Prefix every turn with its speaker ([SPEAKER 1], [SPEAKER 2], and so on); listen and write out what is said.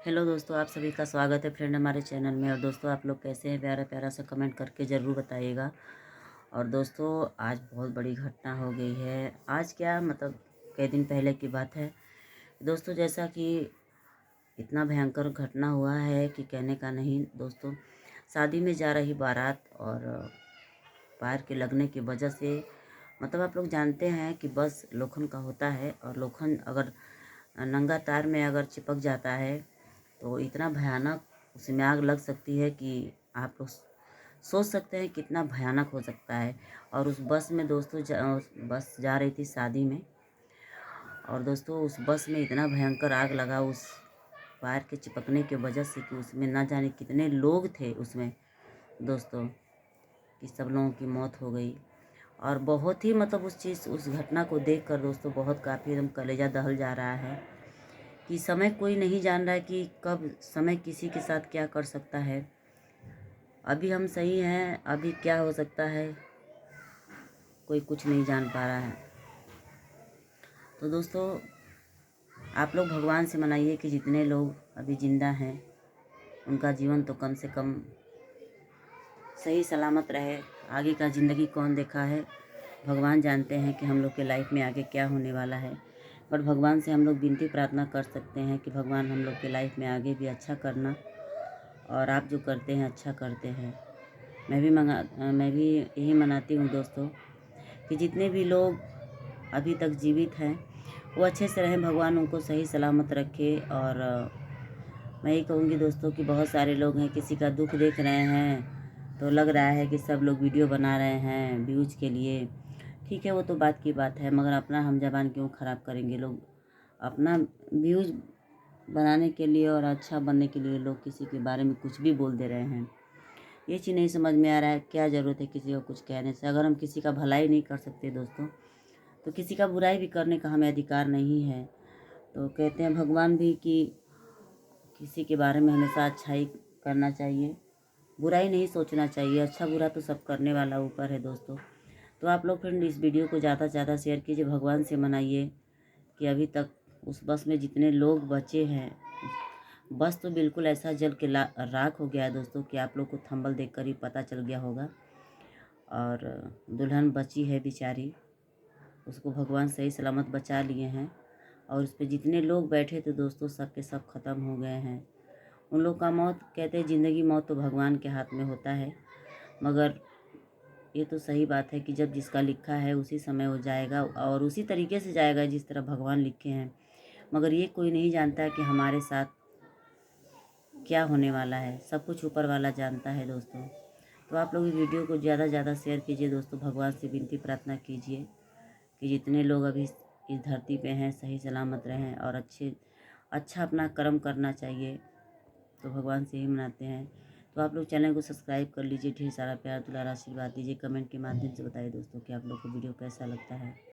[SPEAKER 1] Hello दोस्तों, आप सभी का स्वागत है फ्रेंड हमारे चैनल में। और दोस्तों, आप लोग कैसे हैं? प्यारा प्यारा सा कमेंट करके ज़रूर बताइएगा। और दोस्तों, आज बहुत बड़ी घटना हो गई है। आज क्या मतलब कई दिन पहले की बात है दोस्तों। जैसा कि इतना भयंकर घटना हुआ है कि कहने का नहीं दोस्तों। शादी में जा रही बारात और फायर के लगने की वजह से मतलब आप लोग जानते हैं कि बस लोखंड का होता है, और लोखंड अगर नंगा तार में अगर चिपक जाता है तो इतना भयानक उसमें आग लग सकती है कि आप लोग सोच सकते हैं कितना भयानक हो सकता है। और उस बस में दोस्तों बस जा रही थी शादी में, और दोस्तों उस बस में इतना भयंकर आग लगा उस वायर के चिपकने की वजह से कि उसमें ना जाने कितने लोग थे उसमें दोस्तों, कि सब लोगों की मौत हो गई। और बहुत ही मतलब उस घटना को देख कर दोस्तों बहुत काफ़ी एकदम कलेजा दहल जा रहा है कि समय कोई नहीं जान रहा है कि कब समय किसी के साथ क्या कर सकता है। अभी हम सही हैं, अभी क्या हो सकता है कोई कुछ नहीं जान पा रहा है। तो दोस्तों, आप लोग भगवान से मनाइए कि जितने लोग अभी ज़िंदा हैं उनका जीवन तो कम से कम सही सलामत रहे। आगे का ज़िंदगी कौन देखा है, भगवान जानते हैं कि हम लोग के लाइफ में आगे क्या होने वाला है। बट भगवान से हम लोग विनती प्रार्थना कर सकते हैं कि भगवान हम लोग के लाइफ में आगे भी अच्छा करना, और आप जो करते हैं अच्छा करते हैं। मैं भी यही मनाती हूँ दोस्तों कि जितने भी लोग अभी तक जीवित हैं वो अच्छे से रहें, भगवान उनको सही सलामत रखे। और मैं यही कहूँगी दोस्तों कि बहुत सारे लोग हैं, किसी का दुख देख रहे हैं तो लग रहा है कि सब लोग वीडियो बना रहे हैं व्यूज़ के लिए। ठीक है, वो तो बात की बात है, मगर अपना हम ज़बान क्यों ख़राब करेंगे। लोग अपना व्यूज़ बनाने के लिए और अच्छा बनने के लिए लोग किसी के बारे में कुछ भी बोल दे रहे हैं। ये चीज़ नहीं समझ में आ रहा है, क्या ज़रूरत है किसी को कुछ कहने से। अगर हम किसी का भलाई नहीं कर सकते दोस्तों तो किसी का बुराई भी करने का हमें अधिकार नहीं है। तो कहते हैं भगवान भी कि किसी के बारे में हमेशा अच्छाई करना चाहिए, बुराई नहीं सोचना चाहिए। अच्छा बुरा तो सब करने वाला ऊपर है दोस्तों। तो आप लोग फ्रेंड इस वीडियो को ज़्यादा से ज़्यादा शेयर कीजिए, भगवान से मनाइए कि अभी तक उस बस में जितने लोग बचे हैं, बस तो बिल्कुल ऐसा जल के राख हो गया है दोस्तों कि आप लोग को थंबल देखकर ही पता चल गया होगा। और दुल्हन बची है बेचारी, उसको भगवान सही सलामत बचा लिए हैं। और उस पर जितने लोग बैठे थे दोस्तों सब के सब ख़त्म हो गए हैं। उन लोग का मौत, कहते हैं ज़िंदगी मौत तो भगवान के हाथ में होता है, मगर ये तो सही बात है कि जब जिसका लिखा है उसी समय हो जाएगा और उसी तरीके से जाएगा जिस तरह भगवान लिखे हैं। मगर ये कोई नहीं जानता कि हमारे साथ क्या होने वाला है, सब कुछ ऊपर वाला जानता है दोस्तों। तो आप लोग इस वीडियो को ज़्यादा से ज़्यादा शेयर कीजिए दोस्तों, भगवान से विनती प्रार्थना कीजिए कि जितने लोग अभी इस धरती पे हैं सही सलामत रहें और अच्छा अपना कर्म करना चाहिए। तो भगवान से ही मनाते हैं। तो आप लोग चैनल को सब्सक्राइब कर लीजिए, ढेर सारा प्यार दुलार आशीर्वाद दीजिए, कमेंट के माध्यम से बताइए दोस्तों कि आप लोग को वीडियो कैसा लगता है।